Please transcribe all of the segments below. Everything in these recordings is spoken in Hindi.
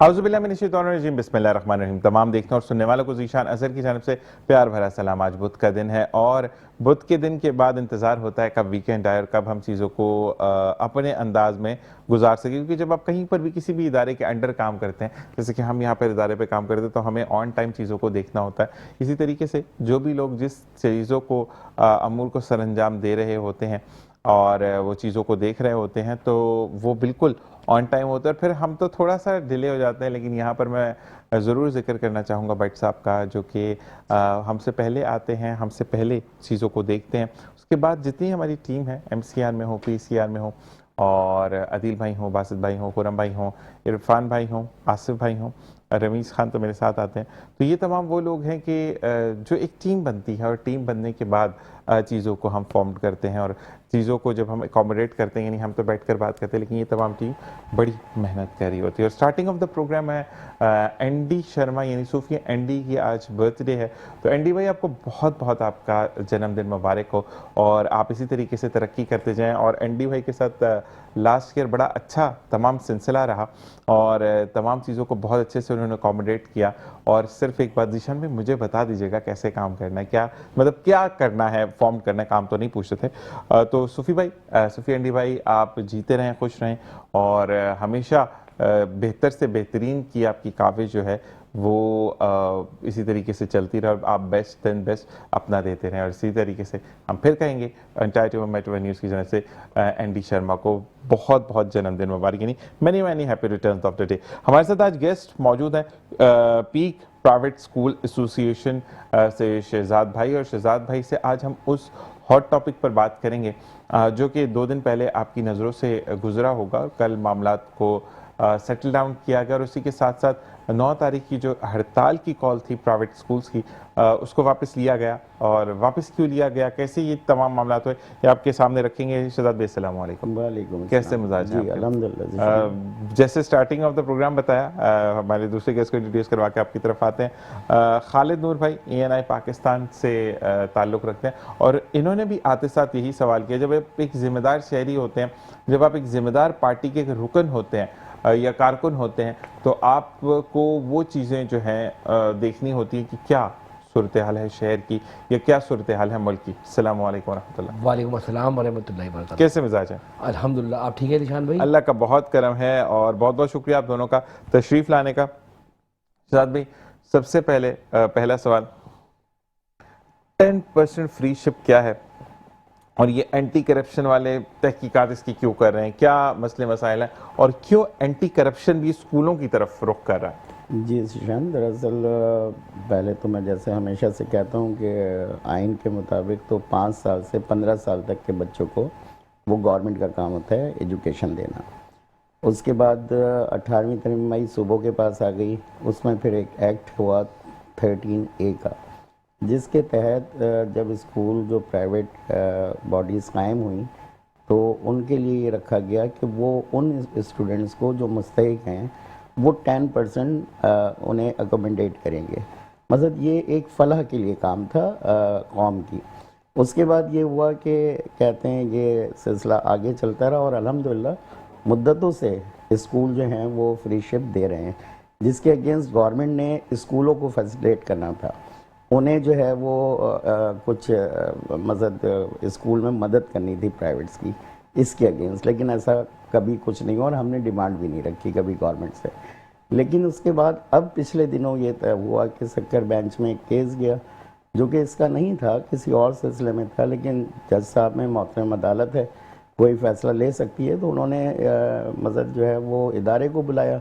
औज़ुबिल्लाहिमिनश्शैतानिर्रजीम बिस्मिल्लाहिर्रहमानिर्रहीम। तमाम देखने और सुनने वालों को ज़ीशान अज़हर की जानिब से प्यार भरा सलाम। आज बुध का दिन है और बुध के दिन के बाद इंतज़ार होता है कब वीकेंड आए और कब हम चीज़ों को अपने अंदाज में गुजार सकें, क्योंकि जब आप कहीं पर भी किसी भी इदारे के अंडर काम करते हैं, जैसे कि हम यहाँ पर इदारे पे काम करते हैं, तो हमें ऑन टाइम चीज़ों को देखना होता है। इसी तरीके से जो भी लोग जिस चीज़ों को अमूर को सरअंजाम दे रहे होते हैं और वो चीज़ों को देख रहे होते हैं, तो वो बिल्कुल ऑन टाइम होता है। और फिर हम तो थोड़ा सा डिले हो जाते हैं, लेकिन यहाँ पर मैं ज़रूर ज़िक्र करना चाहूँगा भट्ट साहब का, जो कि हमसे पहले आते हैं, हमसे पहले चीज़ों को देखते हैं। उसके बाद जितनी हमारी टीम है, MCR में हो, PCR में हो, और अदील भाई हों, बासित भाई हों, खुरम भाई हों, इरफान भाई हों, आसिफ भाई हों, रमीज़ खान तो मेरे साथ आते हैं, तो ये तमाम वो लोग हैं कि जो एक टीम बनती है और टीम बनने के बाद चीज़ों को हम फॉर्म करते हैं और चीज़ों को जब हम अकोमोडेट करते हैं, यानी हम तो बैठकर बात करते हैं, लेकिन ये तमाम टीम बड़ी मेहनत कर रही होती है। और स्टार्टिंग ऑफ द प्रोग्राम है ND शर्मा, यानी सूफिया ND की आज बर्थडे है। तो ND भाई, आपको बहुत बहुत आपका जन्मदिन मुबारक हो और आप इसी तरीके से तरक्की करते जाएँ। और ND भाई के साथ लास्ट ईयर बड़ा अच्छा तमाम सिलसिला रहा और तमाम चीज़ों को बहुत अच्छे से उन्होंने अकोमोडेट किया। और सिर्फ एक बात ज़ीशान भाई, मुझे बता दीजिएगा कैसे काम करना है, क्या मतलब क्या करना है, फॉर्म करना है, काम तो नहीं पूछते थे। तो सूफी ND भाई, आप जीते रहें, खुश रहें और हमेशा बेहतर से बेहतरीन की आपकी काविश जो है वो इसी तरीके से चलती रहे और आप बेस्ट देन बेस्ट अपना देते रहें। और इसी तरीके से हम फिर कहेंगे एंटायर मेट्रो न्यूज़ की जानब से ND शर्मा को बहुत बहुत जन्मदिन मुबारक, यानी many many happy returns of the day. हमारे साथ आज गेस्ट मौजूद हैं पीक प्राइवेट स्कूल एसोसिएशन से शहजाद भाई, और शहजाद भाई से आज हम उस हॉट टॉपिक पर बात करेंगे जो कि 2 दिन पहले आपकी नज़रों से गुजरा होगा। कल मामलात को सेटल डाउन किया गया और उसी के साथ साथ 9 तारीख की जो हड़ताल की कॉल थी प्राइवेट स्कूल्स की, उसको वापस लिया गया। और वापस क्यों लिया गया, कैसे ये तमाम मामला हुए, ये आपके सामने रखेंगे। शहजाद भाई, अस्सलाम वालेकुम। वालेकुम, कैसे मिजाज हैं? अल्हम्दुलिल्लाह। जैसे स्टार्टिंग ऑफ द प्रोग्राम बताया, हमारे दूसरे गेस्ट को इंट्रोड्यूस करवा के आपकी तरफ आते हैं। खालिद नूर भाई ANI पाकिस्तान से ताल्लुक़ रखते हैं और इन्होंने भी आते साथ यही सवाल किया, जब आप एक ज़िम्मेदार शहरी होते हैं, जब आप एक ज़िम्मेदार पार्टी के रुकन होते हैं या कारकुन होते हैं, तो आपको वो चीज़ें जो हैं देखनी होती है कि क्या सूरत हाल है शहर की या क्या सूरत हाल है मुल्क की। अस्सलाम वालेकुम वरहमतुल्लाह। वालेकुम अस्सलाम वरहमतुल्लाहि वबरकातुहू। कैसे मिजाज है? अल्हम्दुलिल्लाह, आप ठीक है ज़ीशान भाई? अल्लाह का बहुत करम है और बहुत बहुत शुक्रिया आप दोनों का तशरीफ़ लाने का। शहजाद भाई, सबसे पहले पहला सवाल, 10% फ्री शिप क्या है और ये एंटी करप्शन वाले तहकीकात इसकी क्यों कर रहे हैं, क्या मसले मसाइल हैं और क्यों एंटी करप्शन भी स्कूलों की तरफ रुख कर रहा है? जी ज़ीशान, दरअसल पहले तो मैं जैसे हमेशा से कहता हूँ कि आइन के मुताबिक तो 5 साल से 15 साल तक के बच्चों को वो गवर्नमेंट का काम होता है एजुकेशन देना। उसके बाद 18वीं तरमीम सूबों के पास आ गई, उसमें फिर एक एक्ट हुआ 13A का, जिसके तहत जब स्कूल जो प्राइवेट बॉडीज़ कायम हुई तो उनके लिए ये रखा गया कि वो उन स्टूडेंट्स को जो मुस्तहिक हैं वो 10% उन्हें अकोमोडेट करेंगे। मतलब ये एक फलाह के लिए काम था कौम की। उसके बाद ये हुआ कि कहते हैं ये सिलसिला आगे चलता रहा और अल्हम्दुलिल्लाह मुद्दतों से स्कूल जो हैं वो फ्री शिप दे रहे हैं, जिसके अगेंस्ट गवर्नमेंट ने स्कूलों को फैसिलिटेट करना था, उन्हें जो है वो कुछ मतलब स्कूल में मदद करनी थी प्राइवेट्स की, इसके अगेंस्ट। लेकिन ऐसा कभी कुछ नहीं हुआ और हमने डिमांड भी नहीं रखी कभी गवर्नमेंट से। लेकिन उसके बाद अब पिछले दिनों ये तय हुआ कि सक्कर बेंच में एक केस गया जो कि इसका नहीं था, किसी और सिलसिले में था, लेकिन जज साहब में मोहतरम अदालत है, कोई फ़ैसला ले सकती है, तो उन्होंने मतलब जो है वो इदारे को बुलाया,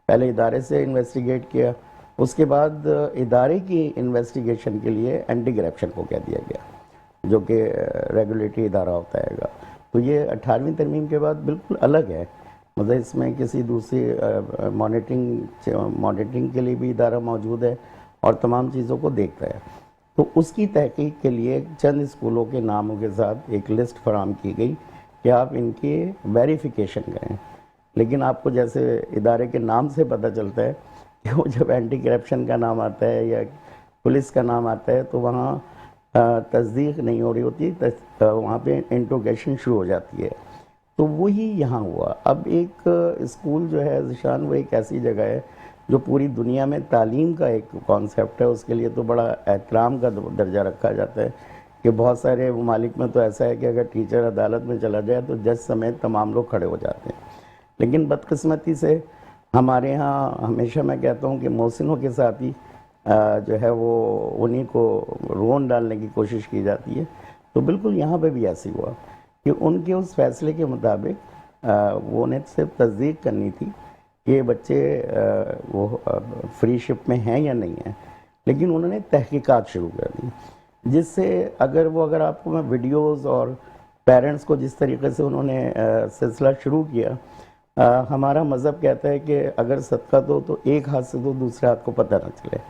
पहले इदारे से इन्वेस्टिगेट किया, उसके बाद इदारे की इन्वेस्टिगेशन के लिए एंटी करप्शन को कह दिया गया जो कि रेगुलेटरी इदारा होता है। तो ये 18वीं तरमीम के बाद बिल्कुल अलग है, मतलब इसमें किसी दूसरी मॉनिटरिंग के लिए भी इदारा मौजूद है और तमाम चीज़ों को देखता है। तो उसकी तहकीक के लिए चंद स्कूलों के नामों के साथ एक लिस्ट फराम की गई कि आप इनकी वेरिफिकेशन करें। लेकिन आपको जैसे इदारे के नाम से पता चलता है कि वो जब एंटी करप्शन का नाम आता है या पुलिस का नाम आता है तो वहाँ तस्दीक नहीं हो रही होती, वहाँ पे इंट्रोगेशन शुरू हो जाती है। तो वही यहाँ हुआ। अब एक स्कूल जो है ज़ीशान, वो एक ऐसी जगह है जो पूरी दुनिया में तालीम का एक कॉन्सेप्ट है, उसके लिए तो बड़ा एहतराम का दर्जा रखा जाता है कि बहुत सारे ममालिक में तो ऐसा है कि अगर टीचर अदालत में चला जाए तो जज समेत तमाम लोग खड़े हो जाते हैं। लेकिन बदकिस्मती से हमारे यहाँ हमेशा मैं कहता हूँ कि मोहसिनों के साथ ही जो है वो उन्हीं को रोन डालने की कोशिश की जाती है। तो बिल्कुल यहाँ पे भी ऐसी हुआ कि उनके उस फैसले के मुताबिक वो उन्हें सिर्फ तस्दीक करनी थी कि ये बच्चे वो फ्री शिप में हैं या नहीं हैं, लेकिन उन्होंने तहकीकात शुरू कर दी, जिससे अगर आपको मैं वीडियोस और पेरेंट्स को जिस तरीके से उन्होंने सिलसिला शुरू किया, हमारा मज़हब कहता है कि अगर सदका दो तो एक हाथ से दो, दूसरे हाथ को पता न चले।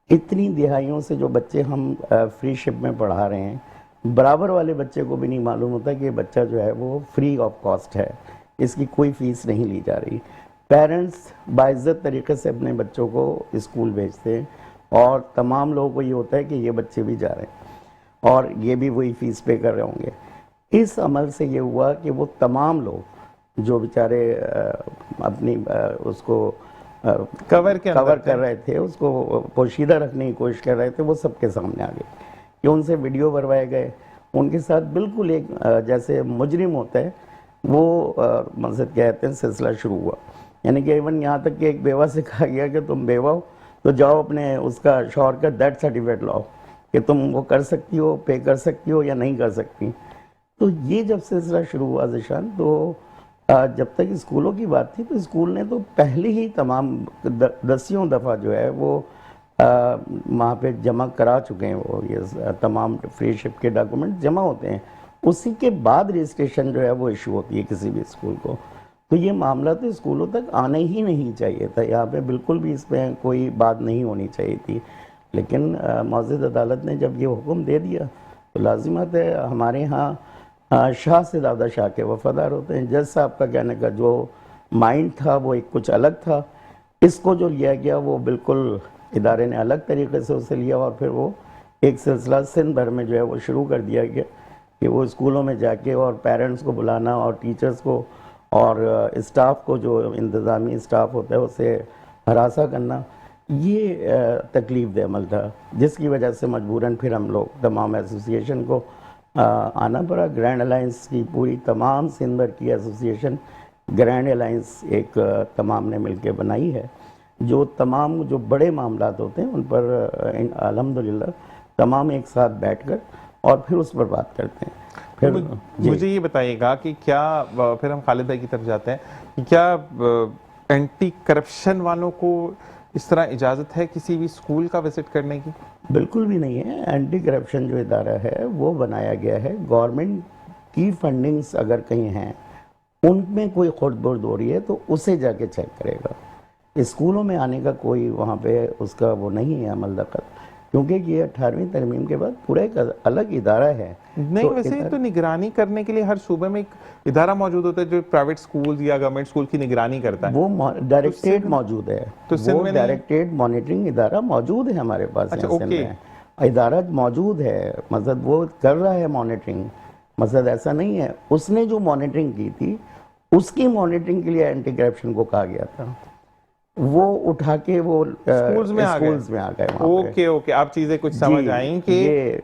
इतनी दिहाइयों से जो बच्चे हम फ्री शिप में पढ़ा रहे हैं, बराबर वाले बच्चे को भी नहीं मालूम होता कि ये बच्चा जो है वो फ्री ऑफ कॉस्ट है, इसकी कोई फ़ीस नहीं ली जा रही। पेरेंट्स बाइज़्ज़त तरीके से अपने बच्चों को स्कूल भेजते हैं और तमाम लोगों को ये होता है कि ये बच्चे भी जा रहे हैं और ये भी वही फ़ीस पे कर रहे होंगे। इस अमल से ये हुआ कि वो तमाम लोग जो बेचारे अपनी उसको कवर कर रहे थे, उसको पोशीदा रखने की कोशिश कर रहे थे, वो सबके सामने आ गए कि उनसे वीडियो बनवाए गए। उनके साथ बिल्कुल एक जैसे मुजरिम होता है वो मकसद कहते हैं सिलसिला शुरू हुआ। यानी कि इवन यहाँ तक कि एक बेवा से कहा गया कि तुम बेवा हो तो जाओ अपने उसका शौहर का डेथ सर्टिफिकेट लाओ कि तुम वो कर सकती हो, पे कर सकती हो या नहीं कर सकती। तो ये जब सिलसिला शुरू हुआ ज़ीशान, तो जब तक स्कूलों की बात थी तो स्कूल ने तो पहले ही तमाम दसियों दफ़ा जो है वो वहाँ पे जमा करा चुके हैं। वो ये तमाम फ्री शिप के डॉक्यूमेंट जमा होते हैं, उसी के बाद रजिस्ट्रेशन जो है वो इशू होती है किसी भी स्कूल को। तो ये मामला तो स्कूलों तक आने ही नहीं चाहिए था, यहाँ पे बिल्कुल भी इस पर कोई बात नहीं होनी चाहिए थी। लेकिन मौजूद अदालत ने जब ये हुक्म दे दिया तो लाजिमत है, हमारे यहाँ शाह से ज़्यादा शाह के वफादार होते हैं। जज साहब का कहने का जो माइंड था वो एक कुछ अलग था, इसको जो लिया गया वो बिल्कुल इदारे ने अलग तरीके से उसे लिया और फिर वो एक सिलसिला सिंध भर में जो है वो शुरू कर दिया गया कि वो स्कूलों में जाके और पेरेंट्स को बुलाना और टीचर्स को और स्टाफ को, जो इंतज़ामी स्टाफ होता है, उसे हरासा करना। ये तकलीफ़ दे अमल था जिसकी वजह से मजबूरन फिर हम लोग तमाम एसोसिएशन को आना पड़ा। ग्रैंड अलायंस की पूरी तमाम सिंध भर की एसोसिएशन ग्रैंड अलायंस एक तमाम ने मिलकर बनाई है, जो तमाम जो बड़े मामलात होते हैं उन पर अल्हम्दुलिल्लाह तमाम एक साथ बैठकर और फिर उस पर बात करते हैं। फिर मुझे ये बताइएगा कि क्या, फिर हम खालिद भाई की तरफ जाते हैं, कि क्या एंटी करप्शन वालों को इस तरह इजाज़त है किसी भी स्कूल का विजिट करने की? बिल्कुल भी नहीं है। एंटी करप्शन जो इदारा है वो बनाया गया है, गवर्नमेंट की फंडिंग्स अगर कहीं हैं उनमें कोई खुर्द-बुर्द हो रही है तो उसे जाके चेक करेगा। स्कूलों में आने का कोई वहाँ पे उसका वो नहीं है अमल दखल, क्योंकि ये 18वीं तरमीम के बाद पूरा एक अलग इदारा है। नहीं, तो वैसे तो निगरानी करने के लिए हर सूबे में एक इदारा मौजूद होता है जो प्राइवेट स्कूल या गवर्नमेंट स्कूल की निगरानी करता है। वो डायरेक्टरेट मौजूद है, तो वो डायरेक्टरेट मॉनिटरिंग इदारा मौजूद है हमारे पास। अच्छा, ओके, इदारा मौजूद है, मतलब वो कर रहा है मॉनिटरिंग। मतलब ऐसा नहीं है, उसने जो मॉनिटरिंग की थी उसकी मॉनिटरिंग के लिए एंटी करप्शन को कहा गया था, वो उठा के वो स्कूल्स में आ गए। ओके ओके, आप चीजें कुछ समझ आई कि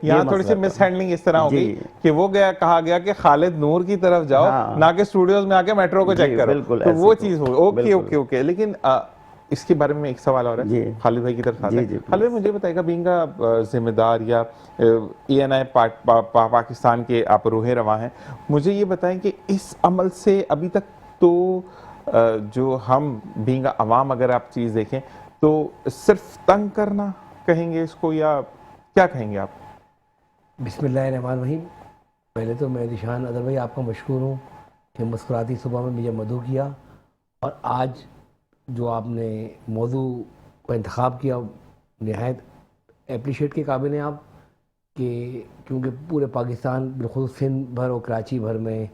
यहाँ थोड़ी सी मिसहैंडलिंग इस तरह होगी कि वो कहा गया कि खालिद नूर की तरफ जाओ, हाँ, ना कि स्टूडियोज में आके मेट्रो को चेक करो, तो वो चीज हो। ओके ओके ओके, लेकिन इसके बारे में एक सवाल और है, खालिद भाई की तरफ आते हैं। खालिद भाई मुझे बताएगा, बीइंग जिम्मेदार या ENI पाकिस्तान के आप रूहे रवा हैं, मुझे ये बताएं कि इस अमल से अभी तक तो जो हम बीइंग अवाम अगर आप चीज़ देखें तो सिर्फ तंग करना कहेंगे इसको या क्या कहेंगे आप? बिस्मिल्लाहिर्रहमानिर्रहीम। पहले तो मैं ज़ीशान अदर भाई आपका मशकूर हूँ कि मुस्कुराती सुबह में मुझे मदऊ किया और आज जो आपने मौजू का इंतखाब किया नहायत एप्रिशिएट के काबिल हैं आप, कि क्योंकि पूरे पाकिस्तान बिल्कुल सिंध भर और कराची भर में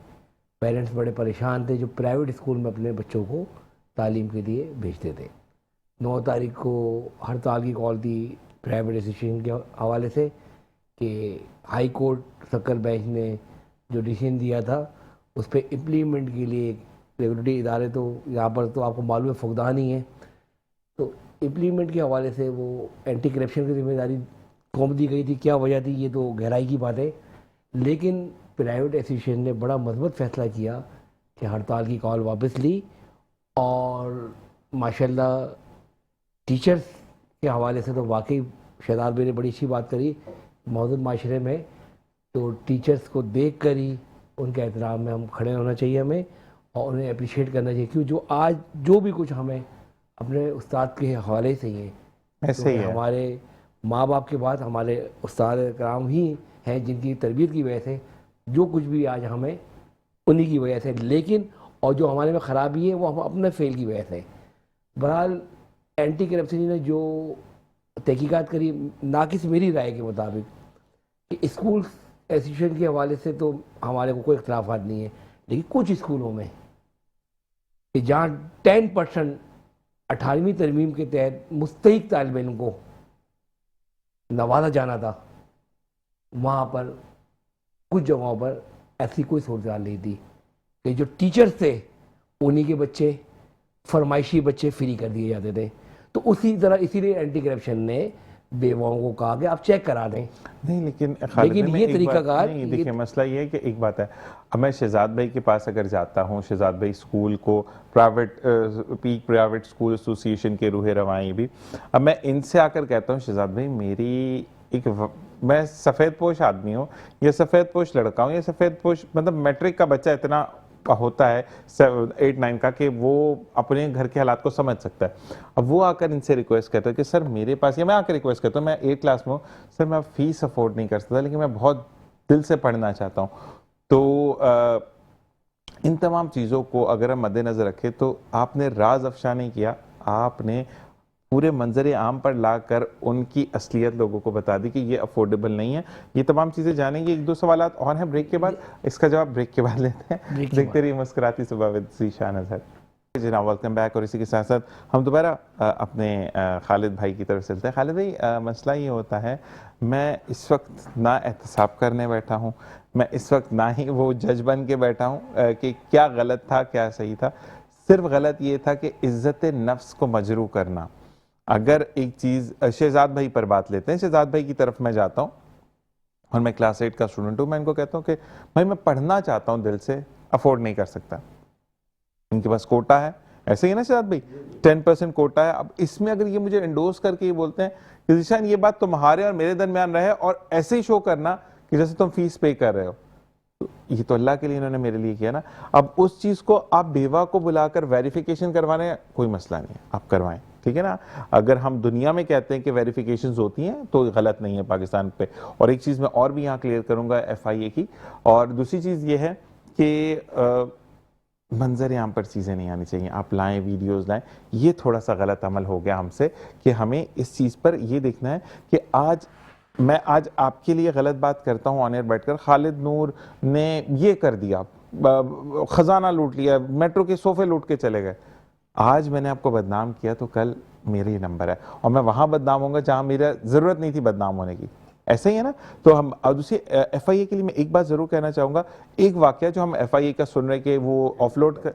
पेरेंट्स बड़े परेशान थे जो प्राइवेट स्कूल में अपने बच्चों को तालीम के लिए भेजते थे। 9 तारीख को हड़ताल की कॉल दी प्राइवेट एसोसिएशन के हवाले से कि हाई कोर्ट सक्कर बेंच ने जो डिसीजन दिया था उस पर इम्प्लीमेंट के लिए रेगुलेटरी इदारे, तो यहाँ पर तो आपको मालूम है फुकदान ही है, इम्प्लीमेंट के हवाले से वो एंटी करप्शन की जिम्मेदारी कौन दी गई थी, क्या वजह थी, ये तो गहराई की बात है। लेकिन प्राइवेट एसोसिएशन ने बड़ा मजबूत फैसला किया कि हड़ताल की कॉल वापस ली, और माशाल्लाह टीचर्स के हवाले से तो वाकई शहजाद भाई ने बड़ी अच्छी बात करी। मौजूद माशरे में तो टीचर्स को देख कर ही उनके एहतराम में हम खड़े होना चाहिए हमें, और उन्हें अप्रिशिएट करना चाहिए, क्योंकि जो आज जो भी कुछ हमें अपने उस्ताद के हवाले से ही है, ऐसे ही है। हमारे माँ बाप के बाद हमारे उस्ताद कराम ही हैं जिनकी तरबियत की वजह से जो कुछ भी आज हमें उन्हीं की वजह से। लेकिन और जो हमारे में ख़राबी है वो हम अपने फेल की वजह से। बहरहाल एंटी करप्शन ने जो तहकीकात करी, नाकिस मेरी राय के मुताबिक कि स्कूल एसोसिएशन के हवाले से तो हमारे को कोई इख्तलाफात नहीं है, लेकिन कुछ स्कूलों में कि जहाँ 10% 18वीं तरमीम के तहत मुस्तहिक तालिब इल्म को नवाजा जाना था, वहाँ पर कुछ जगहों पर ऐसी कोई सूरत नहीं थी कि जो टीचर्स थे उन्हीं के बच्चे, फरमाइशी बच्चे फ्री कर दिए जाते थे। तो उसी तरह इसीलिए एंटी करप्शन ने बेवाओं को कहा कि आप चेक करा दें। नहीं, लेकिन ये तरीकाकार, नहीं, देखिए मसला ये है कि एक बात है, अब मैं शहजाद भाई के पास अगर जाता हूँ, शहजाद भाई स्कूल को पीक प्राइवेट स्कूल एसोसिएशन के रूहे रवाई भी, अब मैं इनसे आकर कहता हूँ शहजाद भाई मैं सफ़ेद पोश आदमी हूँ या सफ़ेद पोश लड़का हूँ या सफ़ेद पोश, मतलब मैट्रिक का बच्चा इतना होता है 8-9 का कि वो अपने घर के हालात को समझ सकता है। अब वो आकर इनसे रिक्वेस्ट करता है कि सर मेरे पास, या मैं आकर रिक्वेस्ट करता हूँ, मैं 8 क्लास में हूँ सर, मैं फीस अफोर्ड नहीं कर सकता लेकिन मैं बहुत दिल से पढ़ना चाहता हूँ। तो इन तमाम चीज़ों को अगर हम मद्देनज़र रखें तो आपने राज अफशा नहीं किया, आपने पूरे मंजर आम पर लाकर उनकी असलियत लोगों को बता दी कि ये अफोर्डेबल नहीं है। ये तमाम चीज़ें जानेंगे। 1-2 सवालात और हैं ब्रेक के बाद, इसका जवाब ब्रेक के बाद लेते हैं। देखते रहिए मुस्कुराती सुबह विद ज़ीशान अज़हर। जनाब वेलकम बैक। और इसी के साथ साथ हम दोबारा अपने खालिद भाई की तरफ चलते हैं। खालिद भाई, मसला ये होता है, मैं इस वक्त ना एहतसाब करने बैठा हूँ, मैं इस वक्त ना ही वो जज बन के बैठा हूँ कि क्या गलत था क्या सही था। सिर्फ गलत ये था कि इज़्ज़त नफ्स को मजरू करना। अगर एक चीज़, शहजाद भाई पर बात लेते हैं, शहजाद भाई की तरफ मैं जाता हूँ और मैं क्लास 8 का स्टूडेंट हूँ, मैं इनको कहता हूँ कि भाई मैं पढ़ना चाहता हूँ दिल से, अफोर्ड नहीं कर सकता, इनके पास कोटा है, ऐसे ही ना शहजाद भाई, 10% कोटा है। अब इसमें अगर ये मुझे एंडोर्स करके ये बोलते हैं कि ज़ीशान ये बात तुम्हारे और मेरे दरमियान रहे और ऐसे ही शो करना कि जैसे तुम फीस पे कर रहे हो, तो ये तो अल्लाह के लिए इन्होंने मेरे लिए किया ना। अब उस चीज़ को आप बेवा को बुलाकर वेरिफिकेशन करवाने, कोई मसला नहीं है, आप करवाएं, ठीक है ना। अगर हम दुनिया में कहते हैं कि वेरिफिकेशंस होती हैं तो गलत नहीं है पाकिस्तान पे। और एक चीज़ मैं और भी यहाँ क्लियर करूँगा FIA की, और दूसरी चीज़ ये है कि मंजर आम पर चीज़ें नहीं आनी चाहिए, आप लाएं, वीडियोस लाएं। ये थोड़ा सा गलत अमल हो गया हमसे कि हमें इस चीज़ पर ये देखना है कि मैं आज आपके लिए गलत बात करता हूँ ऑन एयर बैठकर, खालिद नूर ने ये कर दिया, खजाना लूट लिया, मेट्रो के सोफे लूट के चले गए। आज मैंने आपको बदनाम किया तो कल मेरे ही नंबर है, और मैं वहाँ बदनाम होऊंगा जहाँ मेरा ज़रूरत नहीं थी बदनाम होने की। ऐसे ही है ना। तो हम, और दूसरी FIA के लिए मैं एक बात ज़रूर कहना चाहूँगा, एक वाक़या जो हम FIA का सुन रहे कि वो ऑफलोड कर,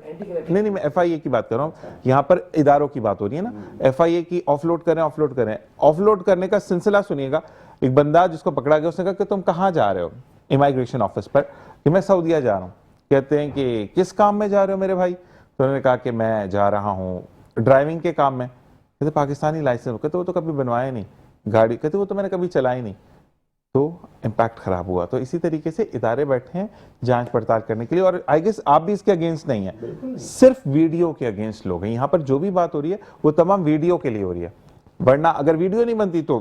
नहीं मैं FIA की बात कर रहा हूँ, यहाँ पर इदारों की बात हो रही है ना। FIA की ऑफलोड करें, ऑफलोड करने का सिलसिला सुनिएगा। एक बंदा जिसको पकड़ा गया, उसने कहा कि तुम कहाँ जा रहे हो, इमिग्रेशन ऑफिस पर, कि मैं सऊदीया जा रहा हूँ। कहते हैं कि किस काम में जा रहे हो मेरे भाई? तो उन्होंने कहा कि मैं जा रहा हूँ ड्राइविंग के काम में। कहते पाकिस्तानी लाइसेंस? कहते वो तो कभी बनवाया नहीं गाड़ी, कहते वो तो मैंने कभी चलाई नहीं। तो इम्पैक्ट खराब हुआ। तो इसी तरीके से इदारे बैठे हैं जांच पड़ताल करने के लिए, और आई गेस आप भी इसके अगेंस्ट नहीं है, सिर्फ वीडियो के अगेंस्ट लोग हैं। यहाँ पर जो भी बात हो रही है वो तमाम वीडियो के लिए हो रही है, वरना अगर वीडियो नहीं बनती तो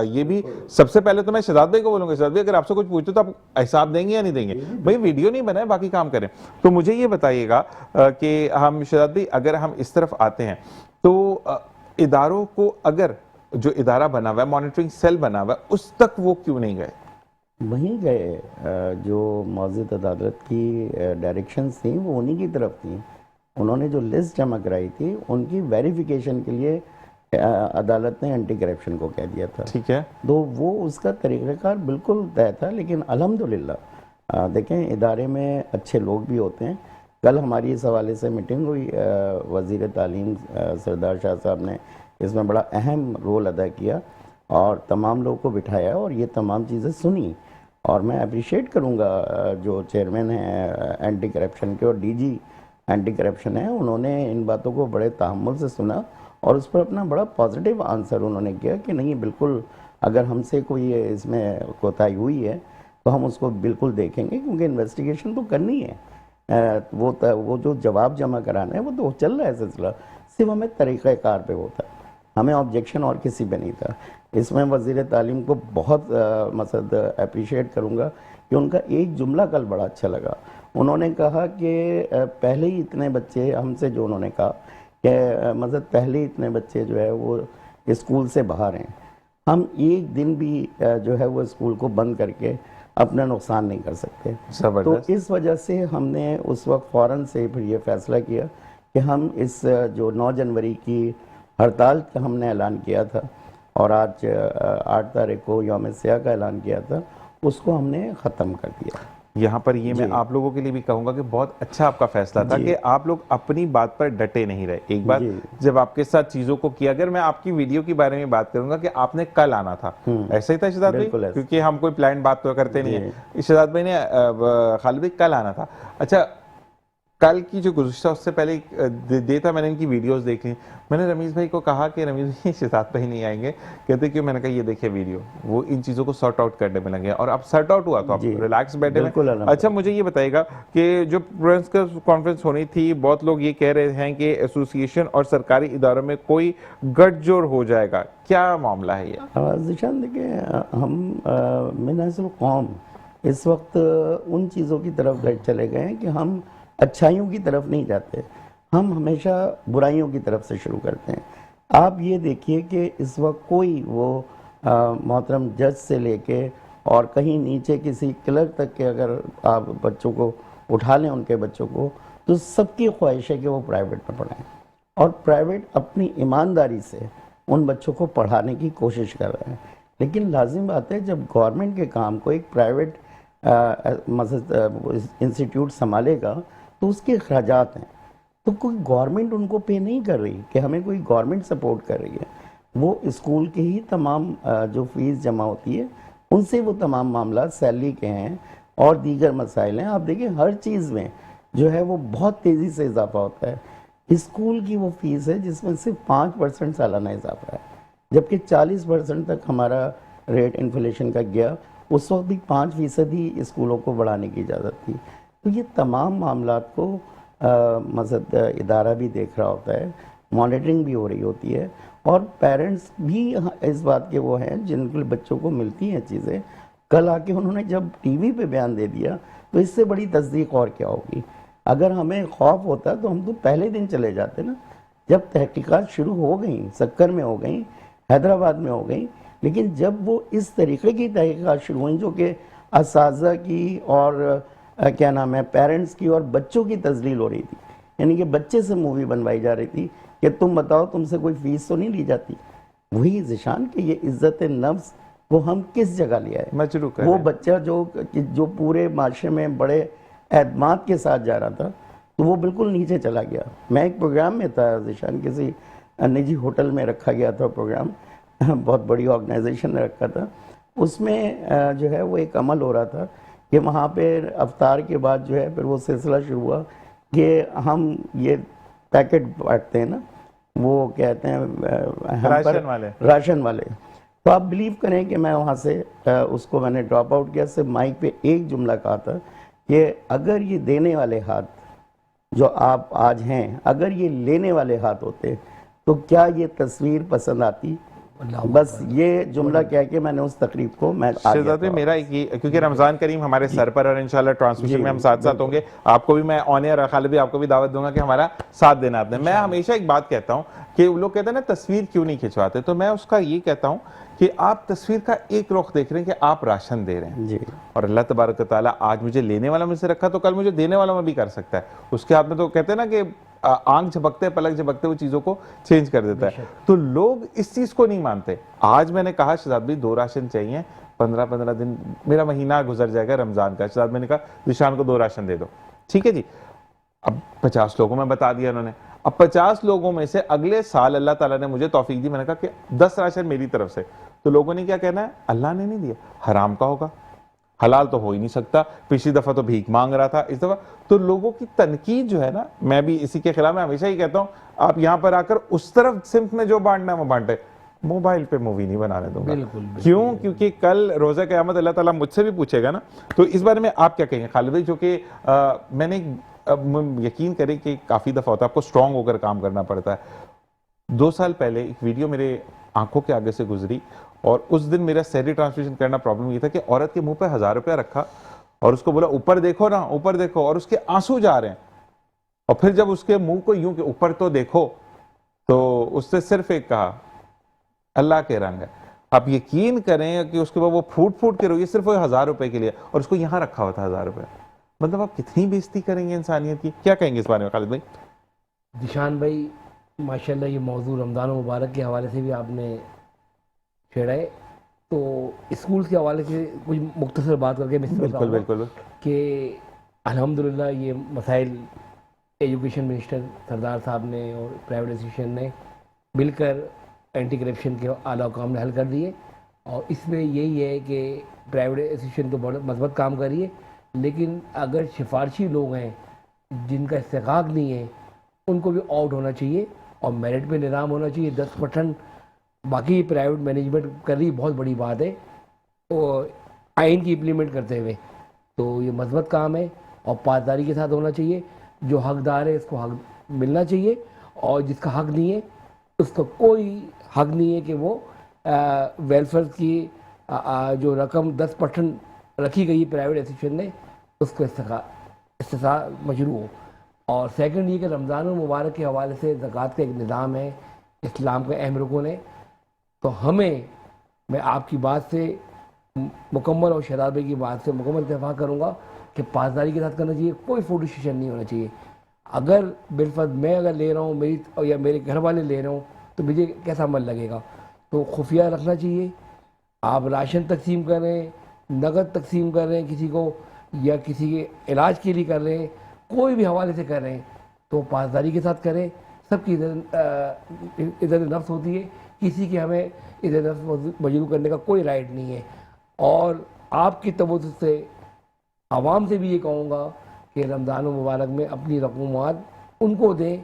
ये भी, सबसे पहले तो मैं शहजाद भाई को बोलूंगा, शहजाद भाई अगर आपसे कुछ पूछते तो आप हिसाब देंगे या नहीं देंगे? भाई वीडियो नहीं बनाए, बाकी काम करें। तो मुझे ये बताइएगा कि हम, शहजाद भाई अगर हम इस तरफ आते हैं तो इदारों को, अगर जो इदारा बना हुआ है, मॉनिटरिंग सेल बना हुआ है, उस तक वो क्यों नहीं गए? वहीं गए, जो मौजूद अदालत की डायरेक्शंस थी वो उन्हीं की तरफ थी। उन्होंने जो लिस्ट जमा कराई थी उनकी वेरिफिकेशन के लिए अदालत ने एंटी करप्शन को कह दिया था। ठीक है, तो वो उसका तरीक़ाकार बिल्कुल तय था। लेकिन अल्हम्दुलिल्लाह देखें, इदारे में अच्छे लोग भी होते हैं। कल हमारी इस हवाले से मीटिंग हुई, वज़ीर तालीम सरदार शाह साहब ने इसमें बड़ा अहम रोल अदा किया और तमाम लोगों को बिठाया और ये तमाम चीज़ें सुनी। और मैं अप्रिशिएट करूँगा जो चेयरमैन हैं एंटी करप्शन के और डीजी एंटी करप्शन है, उन्होंने इन बातों को बड़े तहम्मुल से सुना और उस पर अपना बड़ा पॉजिटिव आंसर उन्होंने किया कि नहीं बिल्कुल, अगर हमसे कोई इसमें कोताही हुई है तो हम उसको बिल्कुल देखेंगे, क्योंकि इन्वेस्टिगेशन तो करनी है। वो जो जवाब जमा कराना है वो तो चल रहा है सिलसिला, सिर्फ हमें तरीक़ाकार पे होता है, हमें ऑब्जेक्शन और किसी पे नहीं था। इसमें वज़ीर तालीम को बहुत मसद अप्रिशिएट करूँगा कि उनका एक जुमला कल बड़ा अच्छा लगा। उन्होंने कहा कि पहले ही इतने बच्चे हमसे, जो उन्होंने कहा कि मतलब पहले ही इतने बच्चे जो है वो स्कूल से बाहर हैं, हम एक दिन भी जो है वो स्कूल को बंद करके अपना नुकसान नहीं कर सकते। तो इस वजह से हमने उस वक्त फ़ौरन से फिर ये फ़ैसला किया कि हम इस जो 9 जनवरी की हड़ताल का हमने ऐलान किया था और आज 8 तारीख को यौम सियाह का ऐलान किया था, उसको हमने ख़त्म कर दिया। यहाँ पर ये मैं आप लोगों के लिए भी कहूंगा कि बहुत अच्छा आपका फैसला था कि आप लोग अपनी बात पर डटे नहीं रहे। एक बार जब आपके साथ चीजों को किया, अगर मैं आपकी वीडियो के बारे में बात करूंगा कि आपने कल आना था, ऐसा ही था शहजाद भाई? क्योंकि हम कोई प्लान बात तो करते नहीं है। शहजाद भाई ने खालिद भाई कल आना था। अच्छा, कल की जो गुज़िश्ता उससे पहले देता मैंने इनकी वीडियोस देखी। मैंने रमीज़ भाई को कहा कि रमीज़ भाई शहजाद भाई नहीं आएंगे, कहते क्यों? मैंने कहा ये देखिए वीडियो, वो इन चीज़ों को सॉर्ट आउट करने में लगे और अब सॉर्ट आउट हुआ तो आप रिलैक्स बैठे हैं। अच्छा, मुझे ये बताइएगा कि जो प्रेस कॉन्फ्रेंस होनी थी, बहुत लोग ये कह रहे हैं कि एसोसिएशन और सरकारी इदारों में कोई गठजोड़ हो जाएगा, क्या मामला है ये? ज़ीशान, देखिए हम मिनाज़िल कौम इस वक्त उन चीज़ों की तरफ चले गए हैं कि हम अच्छाइयों की तरफ नहीं जाते, हम हमेशा बुराइयों की तरफ से शुरू करते हैं। आप ये देखिए कि इस वक्त कोई वो मोहतरम जज से लेके और कहीं नीचे किसी क्लर्क तक के अगर आप बच्चों को उठा लें, उनके बच्चों को, तो सबकी ख्वाहिश है कि वो प्राइवेट में पढ़ें और प्राइवेट अपनी ईमानदारी से उन बच्चों को पढ़ाने की कोशिश कर रहे हैं। लेकिन लाजिम बात है, जब गवर्नमेंट के काम को एक प्राइवेट इंस्टीट्यूट संभालेगा तो उसके अखराजात हैं, तो कोई गवर्नमेंट उनको पे नहीं कर रही कि हमें कोई गवर्नमेंट सपोर्ट कर रही है। वो स्कूल के ही तमाम जो फीस जमा होती है उनसे वो तमाम मामला सैलरी के हैं और दीगर मसाइल हैं। आप देखिए हर चीज़ में जो है वो बहुत तेज़ी से इजाफा होता है। स्कूल की वो फीस है जिसमें सिर्फ 5% सालाना इजाफा है, जबकि 40% तक हमारा रेट इन्फ्लेशन का गया। उस वक्त भी 5% ही स्कूलों को बढ़ाने की इजाज़त थी। तो ये तमाम मामला को मसद इदारा भी देख रहा होता है, मॉनिटरिंग भी हो रही होती है और पेरेंट्स भी इस बात के वो हैं जिनके बच्चों को मिलती हैं चीज़ें। कल आके उन्होंने जब टीवी पे बयान दे दिया तो इससे बड़ी तस्दीक और क्या होगी। अगर हमें खौफ होता तो हम तो पहले दिन चले जाते ना, जब तहकीकात शुरू हो गई, सक्कर में हो गई, हैदराबाद में हो गई। लेकिन जब वो इस तरीके की तहकीकात शुरू हुई जो कि असातिज़ा की और क्या नाम है पेरेंट्स की और बच्चों की तजलील हो रही थी, यानी कि बच्चे से मूवी बनवाई जा रही थी कि तुम बताओ तुमसे कोई फीस तो नहीं ली जाती। वही ज़ीशान कि ये इज़्ज़त नफ्स वो हम किस जगह लिया है। वो बच्चा जो पूरे माशरे में बड़े एतमाद के साथ जा रहा था तो वो बिल्कुल नीचे चला गया। मैं एक प्रोग्राम में था ज़ीशान, किसी निजी होटल में रखा गया था प्रोग्राम, बहुत बड़ी ऑर्गेनाइजेशन ने रखा था। उसमें जो है वो एक अमल हो रहा था कि वहाँ पे अफ्तार के बाद जो है फिर वो सिलसिला शुरू हुआ कि हम ये पैकेट बांटते हैं ना, वो कहते हैं राशन वाले। तो आप बिलीव करें कि मैं वहाँ से उसको मैंने ड्रॉप आउट किया। सिर्फ माइक पे एक जुमला कहा था कि अगर ये देने वाले हाथ जो आप आज हैं, अगर ये लेने वाले हाथ होते तो क्या ये तस्वीर पसंद आती। बस ये जुमला कह के मैंने उस तकरीब को मैं शहजादे मेरा ये, क्योंकि रमज़ान करीम हमारे सर पर और इंशाल्लाह ट्रांसमिशन में हम साथ साथ होंगे, आपको भी मैं ऑन एयर, खालिद भी आपको भी दावत दूंगा कि हमारा साथ देना आपने। मैं हमेशा एक बात कहता हूँ कि लोग कहते हैं ना तस्वीर क्यों नहीं खिंचवाते, तो मैं उसका ये कहता हूँ कि आप तस्वीर का एक रुख देख रहे हैं कि आप राशन दे रहे हैं जी, और अल्लाह तबारक तआला आज मुझे लेने वाला में से रखा तो कल मुझे देने वाला में भी कर सकता है। उसके हाथ में तो कहते हैं ना कि आंख झपकते पलक झपकते वो चीजों को चेंज कर देता है। तो लोग इस चीज को नहीं मानते। आज मैंने कहा शहजाद भाई 2 राशन चाहिए, 15-15 दिन मेरा महीना गुजर जाएगा रमजान का। शहजाद मैंने कहा ज़ीशान को 2 राशन दे दो, ठीक है जी। अब 50 लोगों में बता दिया उन्होंने। अब 50 लोगों में से अगले साल अल्लाह ताला ने मुझे तौफीक दी, मैंने कहा कि 10 राशन मेरी तरफ से, तो लोगों ने क्या कहना है, अल्लाह ने नहीं दिया, हराम का होगा, हलाल तो हो ही नहीं सकता, पिछली दफा तो भीख मांग रहा था, इस दफा तो लोगों की तनकीद जो है ना, मैं भी इसी के खिलाफ, मैं हमेशा ही कहता हूं आप यहां पर आकर उस तरफ सिम्त में जो बांटना है वो बांटे, मोबाइल पे मूवी नहीं बनाने दूंगा। बिल्कुल, बिल्कुल। क्यों? क्योंकि कल रोजा क़यामत अल्लाह ताला मुझसे भी पूछेगा ना, तो इस बारे में आप क्या कहेंगे खालिद भाई? जो कि मैंने यकीन करें कि काफी दफा होता है आपको स्ट्रांग होकर काम करना पड़ता है। 2 साल पहले एक वीडियो मेरे आंखों के आगे से गुजरी और उस दिन मेरा सैलरी ट्रांसमिशन करना प्रॉब्लम ये था कि औरत के मुंह पे 1000 रुपया रखा और उसको बोला ऊपर देखो ना, ऊपर देखो, और उसके आंसू जा रहे हैं, और फिर जब उसके मुंह को यूं कि ऊपर तो देखो, तो उससे सिर्फ एक कहा अल्लाह के रंग है। आप यकीन करें कि उसके बाद वो फूट फूट के रोई, सिर्फ वो 1000 रुपए के लिए, और उसको यहां रखा हुआ था 1000 रुपया। मतलब आप कितनी बेइज्जती करेंगे इंसानियत की? क्या कहेंगे इस बारे में खालिद भाई? दिशान भाई, माशाल्लाह ये मौजू रमज़ान मुबारक के हवाले से भी आपने छेड़ा है, तो स्कूल के हवाले से कुछ मुख्तसर बात करके मैं बिल्कुल बिल्कुल कि अल्हम्दुलिल्लाह ये मसाइल एजुकेशन मिनिस्टर सरदार साहब ने और प्राइवेट एसोसिएशन ने मिलकर एंटी करप्शन के आला हुकाम ने हल कर दिए, और इसमें यही है कि प्राइवेट एसोसिएशन तो बहुत मजबूत काम करिए, लेकिन अगर सिफारशी लोग हैं जिनका इस्तेकाक नहीं है उनको भी आउट होना चाहिए और मेरिट पे निज़ाम होना चाहिए 10%। बाकी प्राइवेट मैनेजमेंट कर रही बहुत बड़ी बात है, और आइन की इम्प्लीमेंट करते हुए, तो ये मजबूत काम है और पासदारी के साथ होना चाहिए। जो हकदार है उसको हक मिलना चाहिए, और जिसका हक नहीं है उसका कोई हक नहीं है कि वो वेलफेयर की जो रकम 10% रखी गई प्राइवेट एसोसिएशन ने उसको इस्तेसा मशरू हो। और सेकंड ये कि रमज़ान मुबारक के हवाले से ज़कात का एक निज़ाम है इस्लाम के अहम रुकन है, तो मैं आपकी बात से मुकम्मल और शराब भाई की बात से मुकम्मल इत्तेफाक करूँगा कि पासदारी के साथ करना चाहिए, कोई फोटो सेशन नहीं होना चाहिए। अगर बिलफर्ज मैं अगर ले रहा हूँ मेरी या मेरे घर वाले ले रहे हो तो मुझे कैसा मन लगेगा, तो खुफिया रखना चाहिए। आप राशन तकसीम कर रहे हैं, नगद तकसीम कर रहे हैं किसी को, या किसी के इलाज के लिए कर रहे हैं, कोई भी हवाले से कर रहे हैं, तो पासदारी के साथ करें। सबकी इधर नफ्स होती है, किसी के हमें इधर नफ्स मजरू करने का कोई राइट नहीं है। और आपकी तवज्जो से आवाम से भी ये कहूँगा कि रमज़ान मुबारक में अपनी रकूमात उनको दें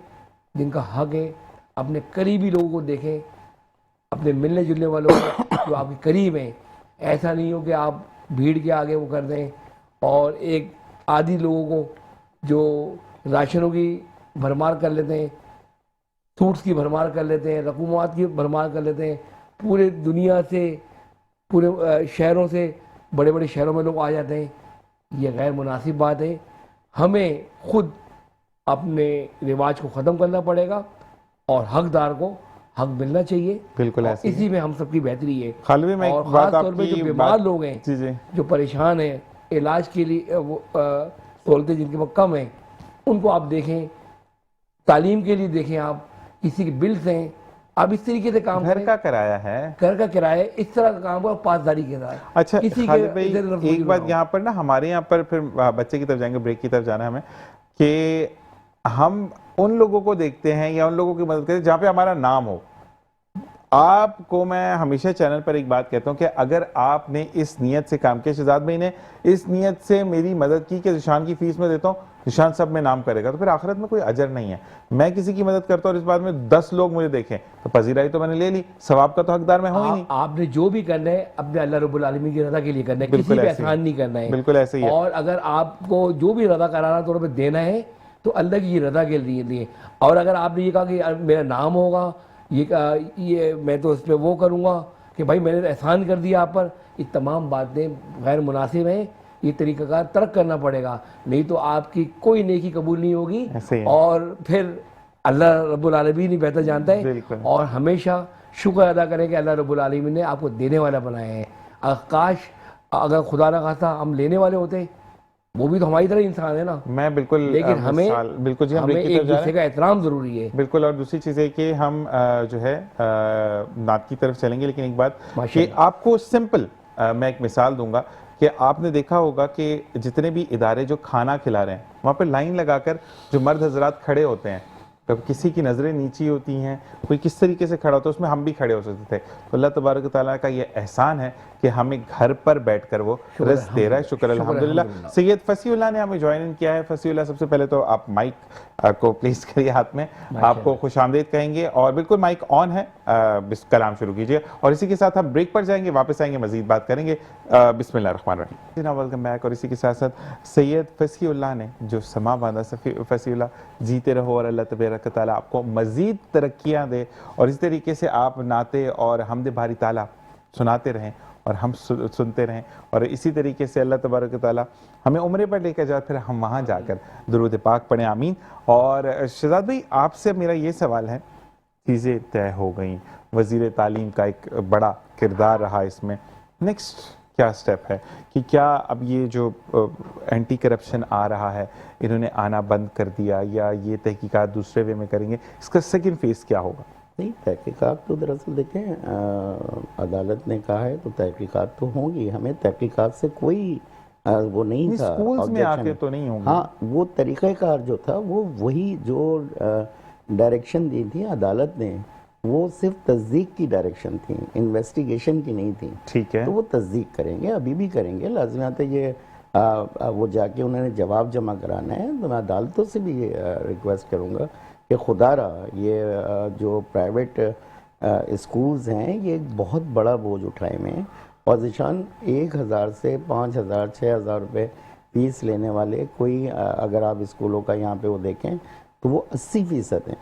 जिनका हक है, अपने करीबी लोगों को देखें, अपने मिलने जुलने वालों को जो आपके करीब हैं। ऐसा नहीं हो कि आप भीड़ के आगे वो कर दें, और एक आदि लोगों को जो राशनों की भरमार कर लेते हैं, सूट्स की भरमार कर लेते हैं, रकूमात की भरमार कर लेते हैं, पूरे दुनिया से, पूरे शहरों से, बड़े बड़े शहरों में लोग आ जाते हैं। ये गैर मुनासिब बात है। हमें खुद अपने रिवाज को ख़त्म करना पड़ेगा और हकदार को हक मिलना चाहिए। बिल्कुल ऐसे इसी में हम सबकी बेहतरी है। खालिद भाई, और ख़ास तौर पे जो बीमार लोग हैं, जी जी, जो परेशान हैं, इलाज के लिए वो सहूलतें जिनके पास कम हैं, उनको आप देखें, तालीम के लिए देखें, आप किसी के बिल्स हैं, आप इस तरीके से काम घर करें। का किराया है, घर का किराया इस तरह का काम हो, पासदारी के साथ। अच्छा किसी खालिद के भाई, इधर उधर एक बात ना हो। यहाँ पर ना, हमारे यहाँ पर फिर बच्चे की तरफ जाएंगे, ब्रेक की तरफ जाना है हमें, कि हम उन लोगों को देखते हैं या उन लोगों की मदद करते हैं जहाँ पे हमारा नाम हो। आपको मैं हमेशा चैनल पर एक बात कहता हूं कि अगर आपने इस नियत से काम किया, शहजाद भाई ने इस नियत से मेरी मदद की कि निशान की फीस में देता हूं, निशान सब में नाम करेगा, तो फिर आखिरत में कोई अजर नहीं है। मैं किसी की मदद करता हूं और इस बात में 10 लोग मुझे देखें, तो पजीराई तो मैंने ले ली, सवाब का तो हकदार मैं हूं ही नहीं। आपने जो भी करना है अपने अल्लाह रब्बुल आलमीन की रज़ा के लिए करना है, किसी बिल्कुल पे ऐसे ही। एहसान नहीं करना है। बिल्कुल ऐसे ही है। और अगर आपको जो भी रज़ा कराना तौर पर देना है तो अल्लाह की रज़ा के लिए। और अगर आपने ये कहा कि मेरा नाम होगा, ये मैं तो इस पर वो करूँगा कि भाई मैंने एहसान कर दिया आप पर, ये तमाम बातें गैर मुनासिब हैं। ये तरीक़ाकार तर्क करना पड़ेगा, नहीं तो आपकी कोई नेकी कबूल नहीं होगी। ऐसे ही है। और फिर अल्लाह रब्बुल आलमीन ही बेहतर जानता है। बिल्कुल। और हमेशा शुक्र अदा करें कि अल्लाह रब्बुल आलमीन ने आपको देने वाला बनाया है। काश अगर खुदा न खास्ता हम लेने वाले होते, वो भी तो हमारी तरह इंसान है ना। मैं बिल्कुल, लेकिन हमें बिल्कुल जी, हम ब्रेक की एक तरफ जा रहे दूसरे हैं। का एहतराम ज़रूरी है। बिल्कुल। और दूसरी चीज़ है कि हम जो है नात की तरफ चलेंगे, लेकिन एक बात कि माशाअल्लाह। आपको सिंपल मैं एक मिसाल दूंगा कि आपने देखा होगा कि जितने भी इदारे जो खाना खिला रहे हैं, वहाँ पे लाइन लगाकर जो मर्द हजरात खड़े होते हैं, कब किसी की नज़रें नीची होती हैं, कोई किस तरीके से खड़ा होता है, उसमें हम भी खड़े हो सकते थे। तो अल्लाह तबारक ताला का ये एहसान है कि हमें घर पर बैठकर वो रिज़्क दे रहा है। शुक्र अल्हम्दुलिल्लाह। सैयद फसीउल्लाह ने हमें ज्वाइन इन किया है। फसीउल्लाह, सबसे पहले तो आप माइक को प्लेस करिए हाथ में, आपको खुशामदीद कहेंगे और बिल्कुल माइक ऑन है, कलाम शुरू कीजिए और इसी के साथ हम ब्रेक पर जाएंगे, वापस आएंगे, मजीद बात करेंगे। बिस्मिल्लाहिर्रहमानिर्रहीम। Welcome back. और इसी के साथ साथ सैयद फसीउल्लाह ने जो समा बांधा, फसीउल्लाह जीते रहो और अल्लाह तबारक ताला आपको मजीद तरक्कियाँ दे और इसी तरीके से आप नाते और हमदे बारी ताला सुनाते रहें और हम सुनते रहें और इसी तरीके से अल्लाह तबारक ताला हमें उम्रे पर लेकर जाए, फिर हम वहाँ जाकर दुरूद पाक पढ़ें, आमीन। और शहजाद भाई, आपसे मेरा ये सवाल है, चीज़ें तय हो गई, वज़ीर तालीम का एक बड़ा किरदार रहा इसमें, नेक्स्ट क्या स्टेप है कि क्या अब ये जो एंटी करप्शन आ रहा है, इन्होंने आना बंद कर दिया या ये तहकीकात दूसरे वे में करेंगे, इसका सेकंड फेज़ क्या होगा? नहीं, तहकीकात तो दरअसल देखें, अदालत ने कहा है तो तहकीकात तो होंगी। हमें तहकीकात से कोई वो नहीं था, स्कूल्स में आके तो नहीं होंगे। हाँ, वो तरीक़ाकार जो था वो वही जो डायरेक्शन दी थी अदालत ने, वो सिर्फ तस्दीक की डायरेक्शन थी, इन्वेस्टिगेशन की नहीं थी। ठीक है, तो वो तस्दीक करेंगे, अभी भी करेंगे, लाज़िमात है। ये वो जाके उन्होंने जवाब जमा कराना है। तो मैं अदालतों से भी रिक्वेस्ट करूँगा कि खुदारा ये जो प्राइवेट स्कूल्स हैं, ये एक बहुत बड़ा बोझ उठाए में हैं। और ज़ीशान 1000 से 5000 6000 रुपये फीस लेने वाले कोई अगर आप स्कूलों का यहाँ पे वो देखें तो वो 80% हैं।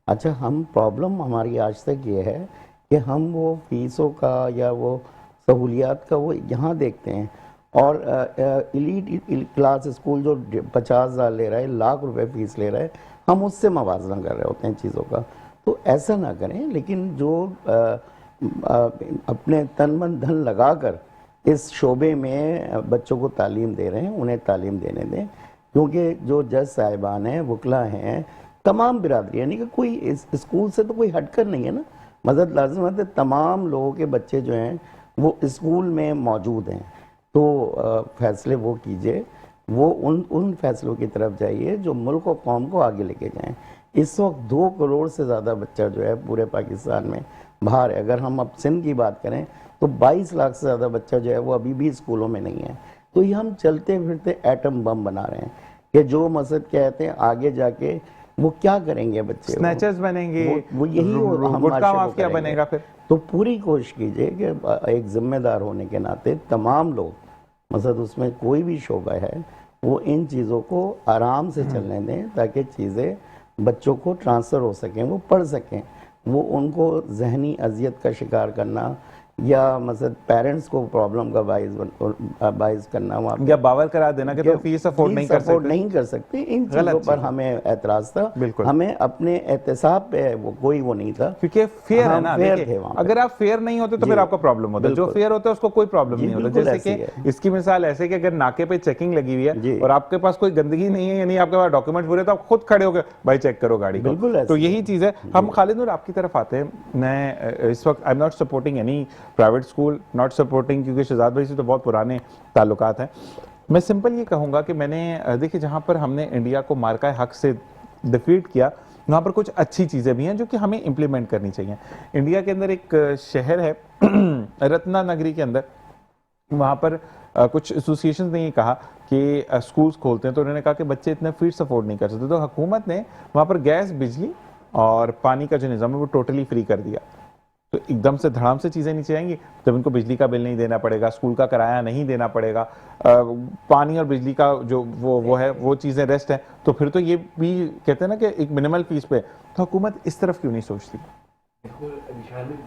अच्छा, हम प्रॉब्लम हमारी आज तक ये है कि हम वो फीसों का या वो सहूलियात का वो यहाँ देखते हैं और इलीट क्लास स्कूल जो 50,000 ले रहा है, लाख रुपए फीस ले रहा है, हम उससे मवाजना कर रहे होते हैं चीज़ों का। तो ऐसा ना करें, लेकिन जो अपने तन मन धन लगाकर इस शोबे में बच्चों को तालीम दे रहे हैं, उन्हें तालीम देने दें। क्योंकि जो जज साहिबान हैं, वकला हैं, तमाम बिरादरी, यानी कि कोई इस स्कूल से तो कोई हटकर नहीं है ना, मदद लाजिम है। तमाम लोगों के बच्चे जो हैं वो स्कूल में मौजूद हैं। तो फैसले वो कीजिए, वो उन फैसलों की तरफ जाइए जो मुल्क और कौम को आगे लेके जाएं। इस वक्त 2 करोड़ से ज़्यादा बच्चा जो है पूरे पाकिस्तान में बाहर है। अगर हम अब सिंध की बात करें तो 22 लाख से ज़्यादा बच्चा जो है वो अभी भी स्कूलों में नहीं है। तो ये हम चलते फिरते एटम बम बना रहे हैं कि जो मकसद कहते हैं आगे जाके वो क्या करेंगे, बच्चे स्नैचर्स बनेंगे, वो यही गुटखा माफिया बनेगा। फिर तो पूरी कोशिश कीजिए कि एक जिम्मेदार होने के नाते तमाम लोग, मकसद उसमें कोई भी शोबा है, वो इन चीज़ों को आराम से चलने दें ताकि चीज़ें बच्चों को ट्रांसफ़र हो सकें, वो पढ़ सकें। वो उनको जहनी अजियत का शिकार करना या मतलब पेरेंट्स को प्रॉब्लम का बाइस करना, वहाँ या बावर करा देना कि तो फीस अफोर्ड नहीं कर सकते, इन चीज़ों पर हमें एतराज़ था। हमें अपने एहतसाब पे वो नहीं था, क्योंकि फेयर है ना। फेयर थे वहाँ। अगर आप फेयर नहीं होते तो फिर आपका प्रॉब्लम होता है, जो फेयर होता है उसको कोई प्रॉब्लम नहीं होता। जैसे कि इसकी मिसाल ऐसे कि अगर नाके पे चेकिंग लगी हुई है और आपके पास कोई गंदगी नहीं है, यानी आपके पास डॉक्यूमेंट पूरे, तो आप खुद खड़े होकर भाई चेक करो गाड़ी को। तो यही चीज़ है। हम खालिद नूर आपकी तरफ आते हैं। मैं इस वक्त I am not supporting any private school, not supporting, क्योंकि शहजाद भाई से तो बहुत पुराने ताल्लुकात हैं। मैं सिंपल ये कहूँगा कि मैंने देखिए जहाँ पर हमने इंडिया को मार्का हक से डिफीट किया, वहाँ पर कुछ अच्छी चीज़ें भी हैं जो कि हमें इम्प्लीमेंट करनी चाहिए। इंडिया के अंदर एक शहर है रत्ना नगरी के अंदर, वहाँ पर कुछ एसोसिएशन ने ये कहा कि स्कूल्स खोलते हैं, तो उन्होंने कहा कि बच्चे इतने फीस अफोर्ड नहीं कर सकते, तो हुकूमत ने वहाँ पर गैस, बिजली और पानी का जो निज़ाम है वो टोटली फ्री कर दिया। तो एकदम से धड़ाम से चीज़ें नीचे आएंगी, जब इनको बिजली का बिल नहीं देना पड़ेगा, स्कूल का किराया नहीं देना पड़ेगा, पानी और बिजली का जो वो है वो चीज़ें रेस्ट है, तो फिर तो ये भी कहते हैं ना कि एक मिनिमल फीस पे। तो हुकूमत इस तरफ क्यों नहीं सोचती?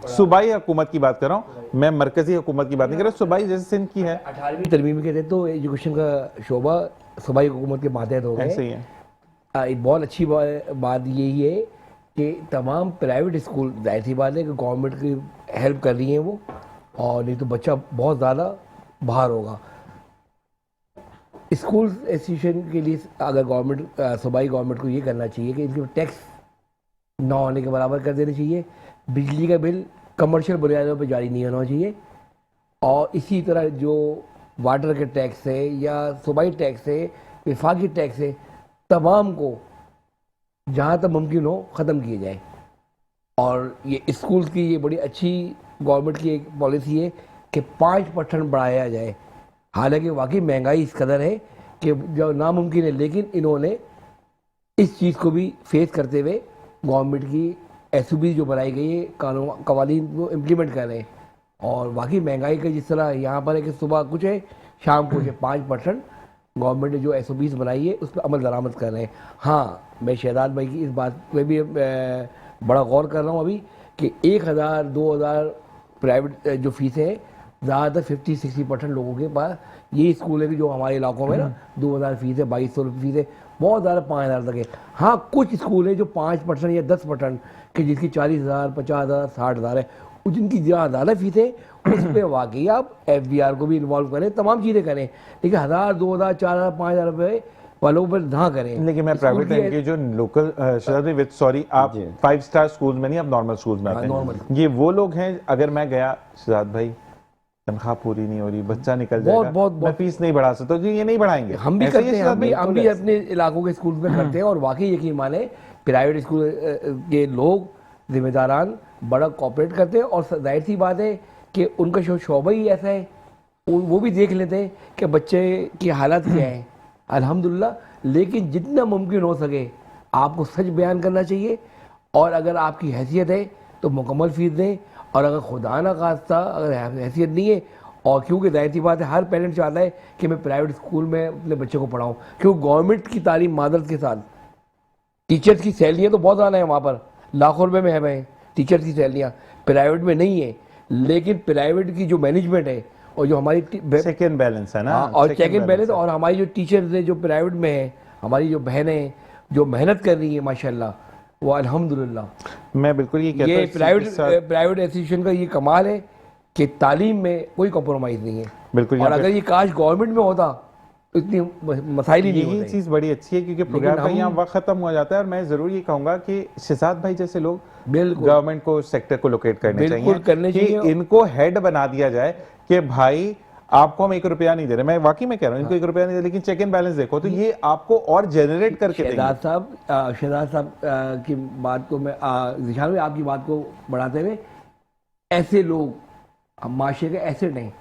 सूबाई हुकूमत की बात कर रहा हूँ मैं, मरकजी हुकूमत की बात नहीं कर रहा। सूबाई जैसे सिंध की है, 18वीं तरमीम के थे तो एजुकेशन का शोबा सूबाई हुकूमत के मातहत हो गए। ऐसे ही है। एक बहुत अच्छी बात यही है कि तमाम प्राइवेट स्कूल, जाहिर सी बात है कि गवर्नमेंट की हेल्प कर रही हैं वो, और नहीं तो बच्चा बहुत ज़्यादा बाहर होगा। स्कूल एसोसिएशन के लिए अगर गवर्नमेंट, सूबाई गवर्नमेंट को ये करना चाहिए कि इनके टैक्स ना होने के बराबर कर देना चाहिए। बिजली का बिल कमर्शियल बुनियादों पर जारी नहीं होना चाहिए, और इसी तरह जो वाटर के टैक्स है या सूबाई टैक्स है, विफाकी टैक्स है, तमाम को जहाँ तक मुमकिन हो ख़त्म किए जाए। और ये स्कूल की ये बड़ी अच्छी गवर्नमेंट की एक पॉलिसी है कि 5% बढ़ाया जाए। हालांकि वाकई महंगाई इस कदर है कि जो नामुमकिन है, लेकिन इन्होंने इस चीज़ को भी फेस करते हुए गवर्नमेंट की एसओपी जो बनाई गई है, कानून कवानीन को इम्प्लीमेंट कर रहे हैं। और वाकई महंगाई का जिस तरह यहाँ पर है कि सुबह कुछ है शाम कुछ है, 5% गवर्नमेंट ने जो एसओपीज बनाई है उस पर अमल दरामद कर रहे हैं। हाँ, मैं शहजाद भाई की इस बात पे भी बड़ा गौर कर रहा हूँ अभी कि 1000 2000 प्राइवेट जो फीसें हैं, ज़्यादातर 50-60% लोगों के पास ये स्कूल है कि जो हमारे इलाकों में ना 2000 फीस है, 2200 रुपये फीस है, बहुत ज़्यादा 5000 तक है। हाँ, कुछ स्कूल है जो 5% या 10% कि जिसकी 40,000 50,000 60,000 है, जिनकी ज़्यादा फीस है उस पर वाकई आप FBR को भी इन्वॉल्व करें, तमाम चीज़ें करें, लेकिन 1000 2000 4000 5000 रुपये वालों पर ना करें। लेकिन मैं स्कूल प्राइवेट की के जो लोकल शहजाद भाई, विद सॉरी, आप 5 स्टार स्कूल्स में नहीं, आप नॉर्मल स्कूल्स में आते नॉर्मल। हैं। ये वो लोग हैं, अगर मैं गया शहजाद भाई तनख्वाह पूरी नहीं हो रही, बच्चा निकल जाएगा, मैं फीस नहीं बढ़ा सकता, तो ये नहीं बढ़ाएंगे। हम भी ऐसे ही करते हैं, शहजाद भाई, हम भी अपने इलाकों के स्कूल में करते हैं। और वाकई यकीन माने प्राइवेट स्कूल के लोग जिम्मेदारान बड़ा कॉपरेट करते हैं। और जाहिर सी बात है कि उनका शोबा ही ऐसा है, वो भी देख लेते हैं कि बच्चे की हालत क्या है, अल्हम्दुलिल्लाह। लेकिन जितना मुमकिन हो सके आपको सच बयान करना चाहिए, और अगर आपकी हैसियत है तो मुकम्मल फीस दें। और अगर खुदा ना खास्ता अगर हैसियत नहीं है, और क्योंकि जाहिर सी बात है हर पेरेंट चाहता है कि मैं प्राइवेट स्कूल में अपने बच्चे को पढ़ाऊँ, क्योंकि गवर्नमेंट की तालीम मादरत के साथ टीचर्स की सैलरियाँ तो बहुत ज़्यादा है, वहाँ पर लाखों रुपए में है भाई टीचर्स की सैलरियाँ, प्राइवेट में नहीं है। लेकिन प्राइवेट की जो मैनेजमेंट है और जो हमारी चेक एंड बैलेंस है ना, और चेक एंड बैलेंस, और हमारी जो टीचर्स है जो प्राइवेट में है, हमारी जो बहनें जो मेहनत कर रही है माशाल्लाह, वो अल्हम्दुलिल्लाह। मैं बिल्कुल ये कहता ये हूं प्राइवेट एसोसिएशन का ये कमाल है कि तालीम में कोई कॉम्प्रोमाइज़ नहीं है। बिल्कुल। और अगर ये काश गवर्नमेंट में होता तो इतनी मसाइल ही नहीं यही होते। चीज़ बड़ी अच्छी है, क्योंकि प्रोग्राम का यहाँ वक्त खत्म हो जाता है। और मैं जरूर ये कहूंगा कि शहजाद भाई जैसे लोग बिल्कुल गवर्नमेंट को सेक्टर को लोकेट करने चाहिए, चाहिए। कि इनको हेड बना दिया जाए कि भाई आपको हम 1 रुपया नहीं दे रहे, मैं वाकई में कह रहा हूँ, इनको 1 रुपया नहीं दे, लेकिन चेक एंड बैलेंस देखो तो ये आपको और जनरेट करके देंगे। शहजाद साहब की बात को मैं जिशान भाई आपकी बात को बढ़ाते हुए, ऐसे लोग माशरे के एसेट हैं,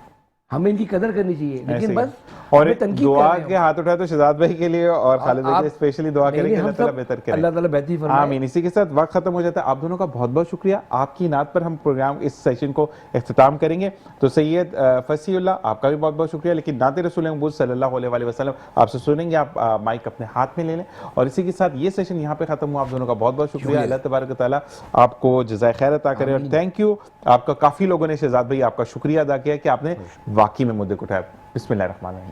हमें इनकी कदर करनी चाहिए, लेकिन बस और तनकीद दुआ कर रहे के हाथ उठाए तो शहजाद भाई के लिए और खालिद भाई के लिए स्पेशली दुआ करें कि अल्लाह ताला बेहतर करे। अल्लाह ताला बेहतरी फरमाए। आमीन। इसी के साथ वक्त खत्म हो जाता है। आप दोनों का बहुत बहुत शुक्रिया। आपकी नात पर हम प्रोग्राम इस सेशन को इख्तिताम करेंगे। तो सैयद फसीउल्लाह, आपका भी बहुत बहुत शुक्रिया। लेकिन नात रसूल महबूब सल्लल्लाहु अलैहि वसल्लम आपसे सुनेंगे, आप माइक अपने हाथ में ले लें। और इसी के साथ ये सेशन यहाँ पे खत्म हुआ। आप दोनों का बहुत बहुत शुक्रिया। अल्लाह तबारक ताला आपको जज़ाए खैर अता करे। और थैंक यू आपका, काफ़ी लोगों ने शहजाद भाई आपका शुक्रिया अदा किया कि आपने वाकई में मुद्दे को उठाया। बिस्मिल्लाह रहमान रहीम।